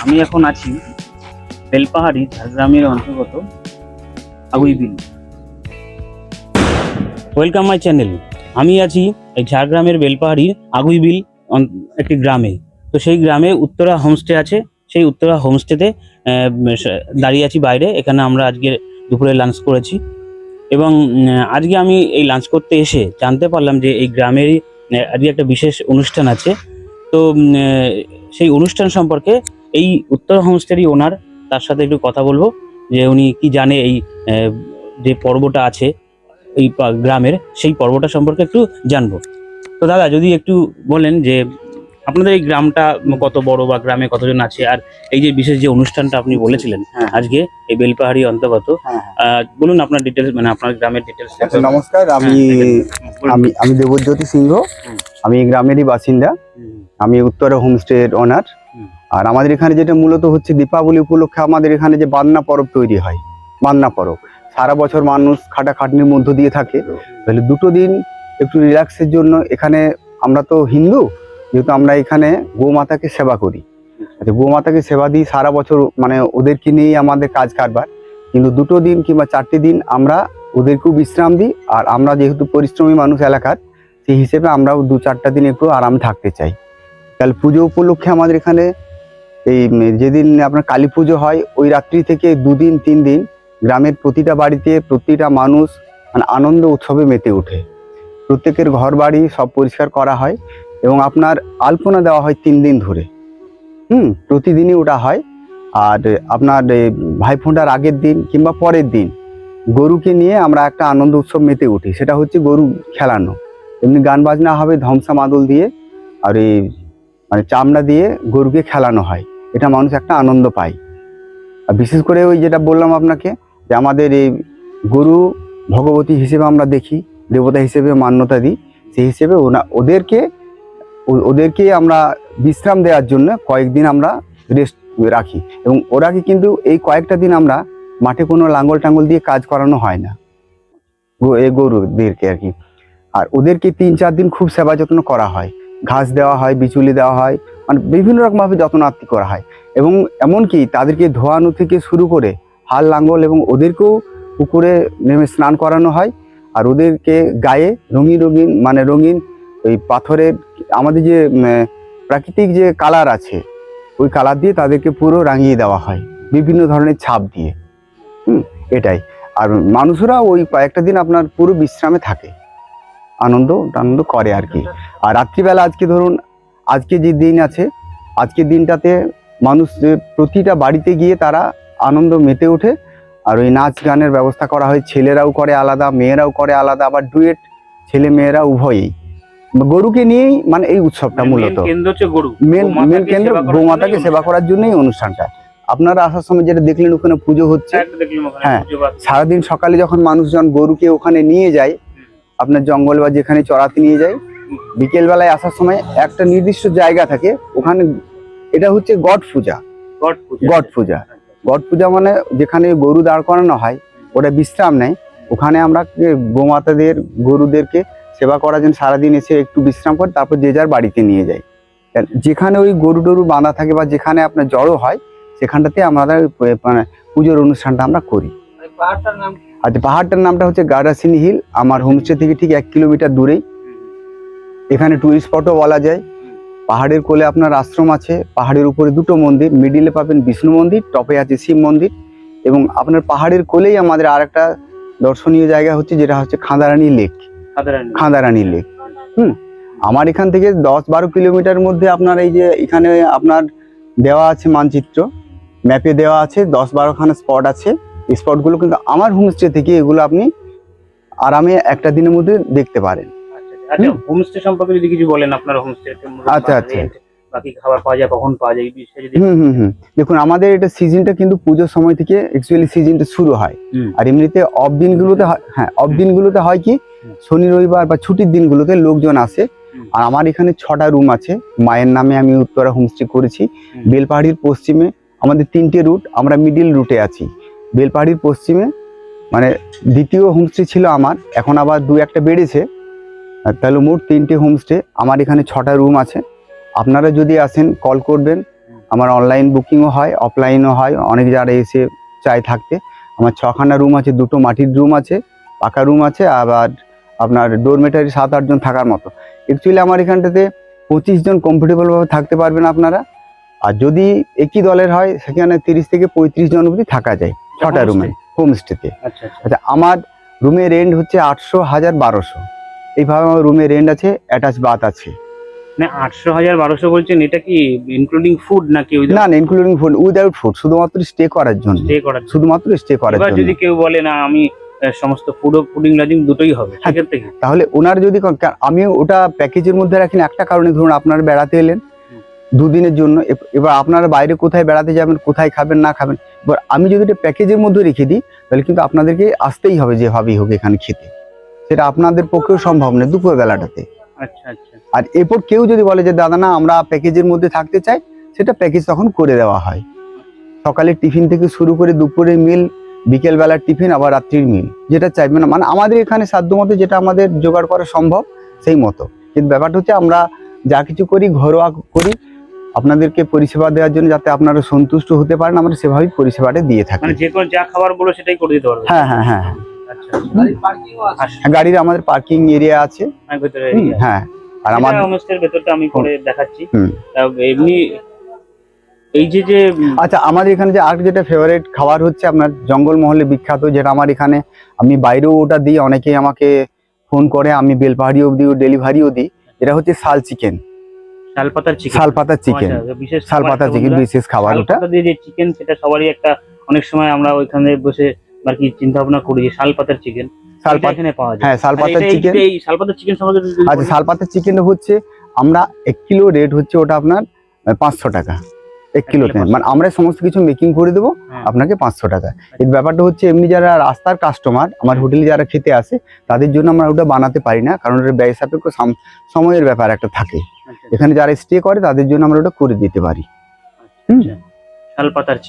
আমি এখন আছি বেলপাহাড়ি ঝাড়গ্রামের অন্তর্গত আগুইবিল। Welcome my channel. আমি আছি এই ঝাড়গ্রামের বেলপাহাড়ির আগুইবিল একটি গ্রামে। তো সেই গ্রামে উত্তরা হোমস্টে আছে। সেই উত্তরা হোমস্টেতে দাঁড়িয়ে আছি বাইরে। এখানে আমরা আজকে দুপুরে লাঞ্চ করেছি এবং আজকে আমি এই লাঞ্চ করতে এসে জানতে পারলাম যে এই গ্রামেরই আজকে একটা বিশেষ অনুষ্ঠান আছে। তো সেই অনুষ্ঠান সম্পর্কে এই উত্তর হোমস্টেরই ওনার, তার সাথে একটু কথা বলবো যে উনি কি জানে এই যে পর্বটা আছে এই গ্রামের, সেই পর্বটা সম্পর্কে একটু জানবো। তো দাদা যদি একটু বলেন যে আপনাদের এই গ্রামটা কত বড় বা গ্রামে কতজন আছে, আর এই যে বিশেষ যে অনুষ্ঠানটা আপনি বলেছিলেন আজকে এই বেলপাহাড়ি অন্তর্গত, বলুন আপনার ডিটেলস, মানে আপনার গ্রামের ডিটেলস। নমস্কার, আমি দেবজ্যোতি সিংহ। আমি এই গ্রামেরই বাসিন্দা। আমি উত্তরা হোমস্টের ওনার। আর আমাদের এখানে যেটা মূলত হচ্ছে দীপাবলি উপলক্ষে আমাদের এখানে যে বান্না পরব তৈরি হয়, বান্না পরব সারা বছর মানুষ খাটাখাটনির মধ্য দিয়ে থাকে, তাহলে দুটো দিন একটু রিল্যাক্সের জন্য এখানে আমরা তো হিন্দু, যেহেতু আমরা এখানে গোমাতাকে সেবা করি। গোমাতাকে সেবা দিই সারা বছর, মানে ওদেরকে নিয়েই আমাদের কাজ কারবার। কিন্তু দুটো দিন কিংবা 4টে দিন আমরা ওদেরকেও বিশ্রাম দিই। আর আমরা যেহেতু পরিশ্রমী মানুষ এলাকার, সেই হিসেবে আমরাও 2-4টা দিন একটু আরাম থাকতে চাই। তাহলে পুজো উপলক্ষে আমাদের এখানে এই যেদিন আপনার কালী পুজো হয় ওই রাত্রি থেকে 2 দিন 3 দিন গ্রামের প্রতিটা বাড়িতে প্রতিটা মানুষ মানে আনন্দ উৎসবে মেতে ওঠে। প্রত্যেকের ঘর বাড়ি সব পরিষ্কার করা হয় এবং আপনার আলপনা দেওয়া হয় 3 দিন ধরে। প্রতিদিনই ওটা হয়। আর আপনার ভাইফোঁটার আগের দিন কিংবা পরের দিন গরুকে নিয়ে আমরা একটা আনন্দ উৎসব মেতে উঠি, সেটা হচ্ছে গরু খেলানো। এমনি গান বাজনা হবে ধ্বমসা মাদল দিয়ে, আর এই মানে চামড়া দিয়ে গরুকে খেলানো হয়। এটা মানুষ একটা আনন্দ পায়। আর বিশেষ করে ওই যেটা বললাম আপনাকে, যে আমাদের এই গরু ভগবতী হিসেবে আমরা দেখি, দেবতা হিসেবে মান্যতা দিই। সেই হিসেবে ওদেরকে আমরা বিশ্রাম দেওয়ার জন্য কয়েকদিন আমরা রেস্ট রাখি। এবং ওরাকে কিন্তু এই কয়েকটা দিন আমরা মাঠে কোনো লাঙ্গল টাঙ্গল দিয়ে কাজ করানো হয় না, এই গরুদেরকে আর কি। আর ওদেরকে 3-4 দিন খুব সেবা যত্ন করা হয়, ঘাস দেওয়া হয়, বিচুলি দেওয়া হয়, মানে বিভিন্ন রকমভাবে যত্নার্থী করা হয়। এবং এমনকি তাদেরকে ধোয়ানো থেকে শুরু করে হাল লাঙ্গল, এবং ওদেরকেও পুকুরে নেমে স্নান করানো হয়। আর ওদেরকে গায়ে রঙিন রঙিন মানে রঙিন ওই পাথরের আমাদের যে প্রাকৃতিক যে কালার আছে, ওই কালার দিয়ে তাদেরকে পুরো রাঙিয়ে দেওয়া হয় বিভিন্ন ধরনের ছাপ দিয়ে। এটাই। আর মানুষরা ওই কয়েকটা দিন আপনার পুরো বিশ্রামে থাকে, আনন্দ করে আর কি। আর রাত্রিবেলা আজকে ধরুন আজকে যে দিন আছে, আজকের দিনটাতে মানুষ প্রতিটা বাড়িতে গিয়ে তারা আনন্দ মেতে ওঠে। আর ওই নাচ গানের ব্যবস্থা করা হয়, ছেলেরাও করে আলাদা, মেয়েরাও করে আলাদা, আবার ডুয়েট ছেলে মেয়েরা উভয়ই। গরুকে নিয়েই মানে এই উৎসবটা মূলত মেন কেন্দ্র গোমাতাকে সেবা করার জন্যই অনুষ্ঠানটা। আপনারা আসার সময় যেটা দেখলেন ওখানে পুজো হচ্ছে, হ্যাঁ, সারাদিন সকালে যখন মানুষজন গরুকে ওখানে নিয়ে যায় আপনার জঙ্গল বা যেখানে চড়াতে নিয়ে যায়, বিকেল বেলায় আসার সময় একটা নির্দিষ্ট জায়গা থাকে ওখানে, এটা হচ্ছে গট পূজা মানে যেখানে গরু দাঁড় করানো হয়, ওটা বিশ্রাম নেয়। ওখানে আমরা গোমাতাদের গরুদেরকে সেবা করার জন্য সারাদিন এসে একটু বিশ্রাম করে তারপর যে যার বাড়িতে নিয়ে যায়। যেখানে ওই গরু টরু বাঁধা থাকে বা যেখানে আপনার জড়ো হয় সেখানটাতে আমাদের মানে পুজোর অনুষ্ঠানটা আমরা করি। আচ্ছা, পাহাড়টার নামটা হচ্ছে গার্ডাসিনী হিল। আমার হোমস্টে থেকে ঠিক 1 কিলোমিটার দূরেই। এখানে টুরিস্ট স্পটও বলা যায়। পাহাড়ের কোলে আপনার আশ্রম আছে, পাহাড়ের উপরে 2টো মন্দির, মিডিলে পাবেন বিষ্ণু মন্দির, টপে আছে শিব মন্দির। এবং আপনার পাহাড়ের কোলেই আমাদের আর একটা দর্শনীয় জায়গা হচ্ছে, যেটা হচ্ছে খাঁদারানী লেক। আমার এখান থেকে 10-12 কিলোমিটার মধ্যে আপনার এই যে এখানে আপনার দেওয়া আছে মানচিত্র, ম্যাপে দেওয়া আছে 10-12খানা স্পট আছে। এই স্পটগুলো কিন্তু আমার হোমস্টে থেকে এগুলো আপনি আরামে একটা দিনের মধ্যে দেখতে পারেন। আচ্ছা, হোমস্টে সম্পর্কে যদি কিছু বলেন, আপনার হোমস্টে আচ্ছা বাকি খাবার পাওয়া যায়, কখন পাওয়া যায়, এই বিষয়ে যদি। দেখুন, আমাদের এটা সিজনটা কিন্তু পুজোর সময় থেকে অ্যাকচুয়ালি সিজনটা শুরু হয়। আর এমনিতে অফ দিনগুলোতে হয় কি, শনি রবিবার বা ছুটির দিনগুলোতে লোকজন আসে। আর আমার এখানে 6টা রুম আছে, মায়ের নামে আমি উত্তরা হোমস্টে করেছি। বেলপাহাড়ির পশ্চিমে আমাদের 3টে রুট, আমরা মিডিল রুটে আছি। বেলপাহাড়ির পশ্চিমে মানে দ্বিতীয় হোমস্টে ছিল আমার, এখন আবার 2-1টা বেড়েছে। তাহলে মোট 3টে হোমস্টে। আমার এখানে 6টা রুম আছে। আপনারা যদি আসেন কল করবেন, আমার অনলাইন বুকিংও হয়, অফলাইনও হয়। অনেক যারা এসে চায় থাকতে। আমার 6খানা রুম আছে, 2টো মাটির রুম আছে, পাকা রুম আছে, আবার আপনার ডোরমেটারি 7-8 জন থাকার মতো। অ্যাকচুয়ালি আমার এখানটাতে 25 জন কমফোর্টেবলভাবে থাকতে পারবেন আপনারা। আর যদি একই দলের হয় সেখানে 30 থেকে 35 জন অবধি থাকা যায় 6টা রুমে, হোমস্টেতে। আচ্ছা আচ্ছা। আচ্ছা, আমার রুমের রেন্ট হচ্ছে 800, 1000, 1200 এইভাবে আমার রুমের রেন্ট আছে, অ্যাটাচ বাথ আছে। মানে 800, 1000, 1200 বলছেন, এটা কি ইনক্লুডিং ফুড নাকি? না না, ইনক্লুডিং ফুড, উইদাউট ফুড, শুধুমাত্র স্টে করার জন্য, স্টে করার জন্য? শুধুমাত্র স্টে করার এবার জন্য। যদি কেউ বলে না আমি সমস্ত ফুডিং লজিং দুটোই হবে, সেক্ষেত্রে কি? তাহলে ওনার যদি আমি ওটা প্যাকেজের মধ্যে রাখি না, একটা কারণে ধরুন আপনারা বেড়াতে এলেন 2 দিনের জন্য, এবার আপনারা বাইরে কোথায় বেড়াতে যাবেন, কোথায় খাবেন না খাবেন, এবার আমি যদি এটা প্যাকেজের মধ্যে রেখে দিই তাহলে কিন্তু আপনাদেরকে আসতেই হবে যেভাবেই হোক এখানে খেতে। সেটা আপনাদের পক্ষেও সম্ভব নয় দুপুর বেলাটাতে। আচ্ছা আচ্ছা। আর এরপর কেউ যদি বলে যে দাদা না আমরা প্যাকেজের মধ্যে থাকতে চাই, সেটা প্যাকেজ তখন করে দেওয়া হয়। সকালের টিফিন থেকে শুরু করে দুপুরের মিল, বিকেল বেলার টিফিন, আবার রাত্রির মিল, যেটা চাইবেন না, মানে আমাদের এখানে সাধ্যমতো যেটা আমাদের জোগাড় করা সম্ভব সেই মতো। কিন্তু ব্যাপারটা হচ্ছে আমরা যা কিছু করি ঘরোয়া করি, আপনাদেরকে পরিষেবা দেওয়ার জন্য, যাতে আপনারা সন্তুষ্ট হতে পারেন, আমরা সেভাবেই পরিষেবাটা দিয়ে থাকি। মানে যে কোনো যা খাবার বলো সেটাই করে দিতে পারবে? হ্যাঁ হ্যাঁ হ্যাঁ। আচ্ছা আচ্ছা। গাড়ির আমাদের পার্কিং এরিয়া আছে। ভেতরে হ্যাঁ, আর আমার আমার হোমস্টের ভেতরটা আমি করে দেখাচ্ছি। হুম। এমনি এই যে আচ্ছা, আমাদের এখানে যে আর যেটা ফেভারিট খাবার হচ্ছে আপনার জঙ্গলমহলে বিখ্যাত, যেটা আমার এখানে আমি বাইরেও ওটা দিই, অনেকেই আমাকে ফোন করে, আমি বেলপাহাড়ি অবধি ডেলিভারিও দিই। এটা হচ্ছে শাল চিকেন, শালপাতার চিকেন। শালপাতার চিকেন, বিশেষ শালপাতা চিকেন বিশেষ খাবার ওটা। শালপাতা দিয়ে যে চিকেন, সেটা সবারই একটা, অনেক সময় আমরা ওইখানে বসে আর কি চিন্তা ভাবনা করি যে শালপাতার চিকেন শালপাতা এখানে পাওয়া যায়। হ্যাঁ, শালপাতার চিকেন। এই শালপাতার চিকেন সম্বন্ধে আচ্ছা, শালপাতার চিকেন হচ্ছে আমরা 1 কিলো রেট হচ্ছে ওটা আপনার 500 টাকা 1 কিলোতে। মানে আমরা সমস্ত কিছু মেকিং করে দেবো আপনাকে 500 টাকা। এর ব্যাপারটা হচ্ছে এমনি যারা রাস্তার কাস্টমার আমার হোটেলে যারা খেতে আসে তাদের জন্য আমরা ওটা বানাতে পারি না, কারণ ওটা ব্যয় সাপেক্ষ, সময়ের ব্যাপার একটা থাকে। এখানে যারা স্টে করে তাদের জন্য আমরা ওটা করে দিতে পারি।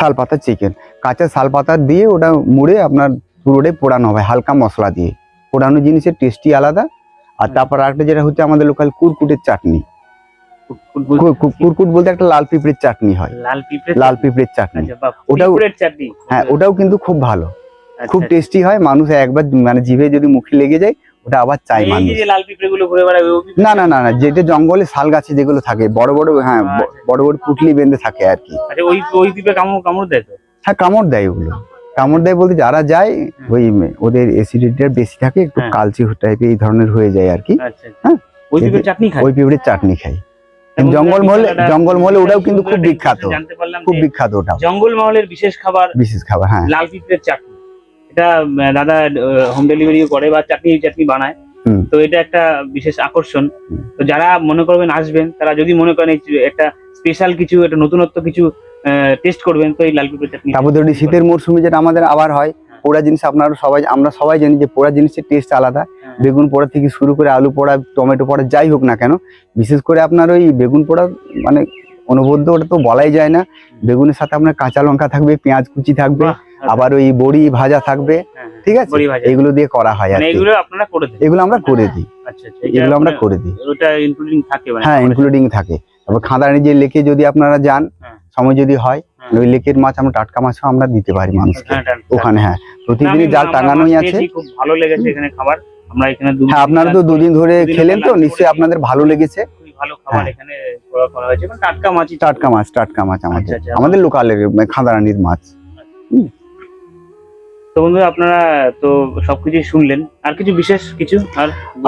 শালপাতার চিকেন, কাঁচা শালপাতা দিয়ে ওটা মুড়ে আপনার পুরোটাই পোড়ানো হবে হালকা মশলা দিয়ে। পোড়ানো জিনিসের টেস্টি আলাদা। আর তারপর আরেকটা যেটা হচ্ছে আমাদের লোকাল কুরকুটের চাটনি। কুরকুট বলতে একটা লাল পিঁপড়ের চাটনি হয়, লাল পিঁপড়ের চাটনি। ওটাও হ্যাঁ, ওটাও কিন্তু খুব ভালো, খুব টেস্টি হয়। মানুষ একবার মানে জিভে যদি মুখে লেগে যায় ওটা আবার চাই মানুষ। লাল পিঁপড়ে গুলো ঘুরে বেড়ায়? না না না না, যেটা জঙ্গলে শাল গাছে যেগুলো থাকে বড় বড়, হ্যাঁ বড় বড় পুটলি বেঁধে থাকে আর কি। ওই পিঁপড়ে কামড় দেয় তো? হ্যাঁ, কামড় দেয়, ওগুলো কামড় দেয় বলতে যারা যায় ওই ওদের অ্যাসিডিটিটা বেশি থাকে, একটু কালচে টাইপের এই ধরনের হয়ে যায় আর কি। হ্যাঁ, ওই পিঁপড়ের চাটনি খায়? ওই পিঁপড়ের চাটনি খাই জঙ্গলমহলে, ওটাও কিন্তু খুব বিখ্যাত, খুব বিখ্যাত ওটা। জঙ্গলমহলের বিশেষ খাবার হ্যাঁ, লাল পিঁপড়ের চাটনি। এটা দাদা হোম ডেলিভারিও করে বা চাটনি বানায়, তো এটা একটা বিশেষ আকর্ষণ। তো যারা মনে করবেন আসবেন, তারা যদি মনে করেন একটা স্পেশাল কিছু, একটা নতুনত্ব কিছু টেস্ট করবেন, তো এই লাল পিঁপড়ের চাটনি। তারপর ধরুন শীতের মরশুমে যেটা আমাদের আবার হয়, পোড়া জিনিস, আমরা সবাই জানি যে পোড়া জিনিসের টেস্ট আলাদা। বেগুন পোড়া থেকে শুরু করে আলু পোড়া, টমেটো পোড়া, যাই হোক না কেন, বিশেষ করে আপনার ওই বেগুন পোড়া মানে অনবদ্য, ওটা তো বলাই যায় না। বেগুনের সাথে আপনার কাঁচা লঙ্কা থাকবে, পেঁয়াজ কুচি থাকবে, আবার ওই বড়ি ভাজা থাকবে, ঠিক আছে, এগুলো দিয়ে করা হয় আর এগুলো আপনারা করে দেন? এগুলো আমরা করে দিই। আচ্ছা, এগুলো আমরা করে দিই, ওটা ইনক্লুডিং থাকে? হ্যাঁ, ইনক্লুডিং থাকে। তারপর খাদানি যে লেকে যদি আপনারা যান, সময় যদি হয়, ওই লেকের মাছ আমরা টাটকা মাছও আমরা দিতে পারি মানুষকে ওখানে। হ্যাঁ, প্রতিদিনই জাল টাঙানোই আছে। খুব ভালো লেগেছে এখানে খাবার। আমরা এখানে হ্যাঁ, আপনারা তো 2 দিন ধরে খেলেন, তো নিশ্চয়ই আপনাদের ভালো লেগেছে। ভালো খাবার এখানে করা হয়েছে, টাটকা মাছ আমাদের লোকালের খাদারানির মাছ। তো বন্ধুরা, আপনারা তো সবকিছু শুনলেন, আর কিছু বিশেষ কিছু?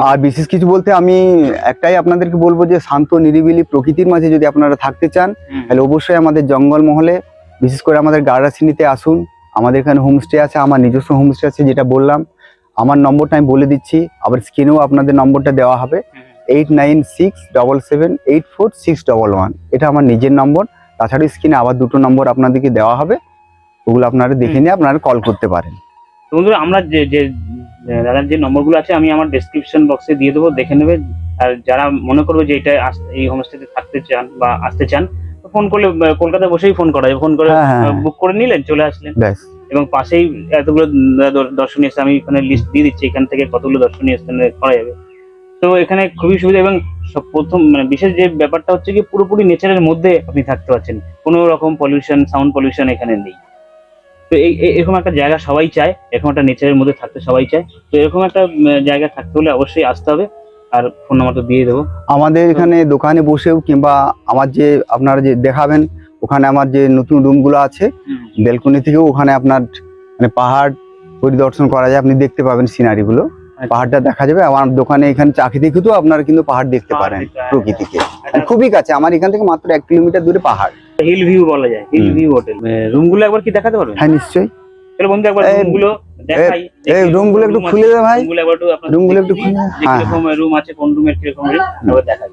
আর বিশেষ কিছু বলতে আমি একটাই আপনাদেরকে বলবো যে শান্ত নিরিবিলি প্রকৃতির মাঝে যদি আপনারা থাকতে চান, তাহলে অবশ্যই আমাদের জঙ্গলমহলে, বিশেষ করে আমাদের গাড়াচিনিতে আসুন। আমাদের এখানে হোমস্টে আছে, আমার নিজস্ব হোমস্টে আছে, যেটা বললাম। আমার নম্বরটা আমি বলে দিচ্ছি, আবার স্ক্রিনেও আপনাদের নম্বরটা দেওয়া হবে, 8967778611। এটা আমার নিজের নম্বর। তাছাড়া স্ক্রিনে আবার 2টো নম্বর আপনাদেরকে দেওয়া হবে, ওগুলো আপনারা দেখে নিয়ে আপনারা কল করতে পারেন। বন্ধুরা, আমরা যে দাদার যে নম্বরগুলো আছে আমি আমার ডেসক্রিপশন বক্সে দিয়ে দেবো, দেখে নেবে। আর যারা মনে করবে যে এটা এই হোমস্টেতে থাকতে চান বা আসতে চান, তো ফোন করলে কলকাতায় বসেই ফোন করা যায়, ফোন করে বুক করে নিলেন, চলে আসলেন। এবং পাশেই এতগুলো দর্শনীয় স্থান, আমি এখানে লিস্ট দিয়ে দিচ্ছি, এখান থেকে কতগুলো দর্শনীয় স্থানে করা যাবে। তো এখানে খুবই সুবিধা, এবং সব প্রথম মানে বিশেষ যে ব্যাপারটা হচ্ছে কি পুরোপুরি নেচারের মধ্যে আপনি থাকতে পারছেন, কোনো রকম পলিউশন, সাউন্ড পলিউশন এখানে নেই। তো এরকম একটা জায়গা সবাই চায়, এরকম একটা নেচারের মধ্যে থাকতে সবাই চায়। তো এরকম একটা জায়গা থাকতে হলে অবশ্যই আসতে হবে। আর ফোন নাম্বারটা দিয়ে দেবো। আমাদের এখানে দোকানে বসেও কিংবা আমার যে আপনারা যে দেখাবেন ওখানে আমার যে নতুন রুমগুলো আছে বেলকনি থেকেও ওখানে আপনার মানে পাহাড় পরিদর্শন করা যায়, আপনি দেখতে পাবেন সিনারিগুলো, পাহাড়টা দেখা যাবে। আমার দোকানে এখানে চাকরি দেখে তো আপনারা কিন্তু পাহাড় দেখতে পারেন প্রকৃতিকে, আর খুবই কাছে, আমার এখান থেকে মাত্র 1 কিলোমিটার দূরে পাহাড়। হিল ভিউ বলা যায়, হিল ভিউ হোটেল। রুমগুলো একবার কি দেখাতে পারবেন? হ্যাঁ নিশ্চয়ই। চলো বন্ধু একবার রুমগুলো দেখাই। এই রুমগুলো একটু খুলে দে ভাই, রুমগুলো একবার একটু আপনাদের রুমগুলো একটু খুলে দে। যে কিরকম রুম আছে, কোন রুমের কিরকম রেট দেখাই।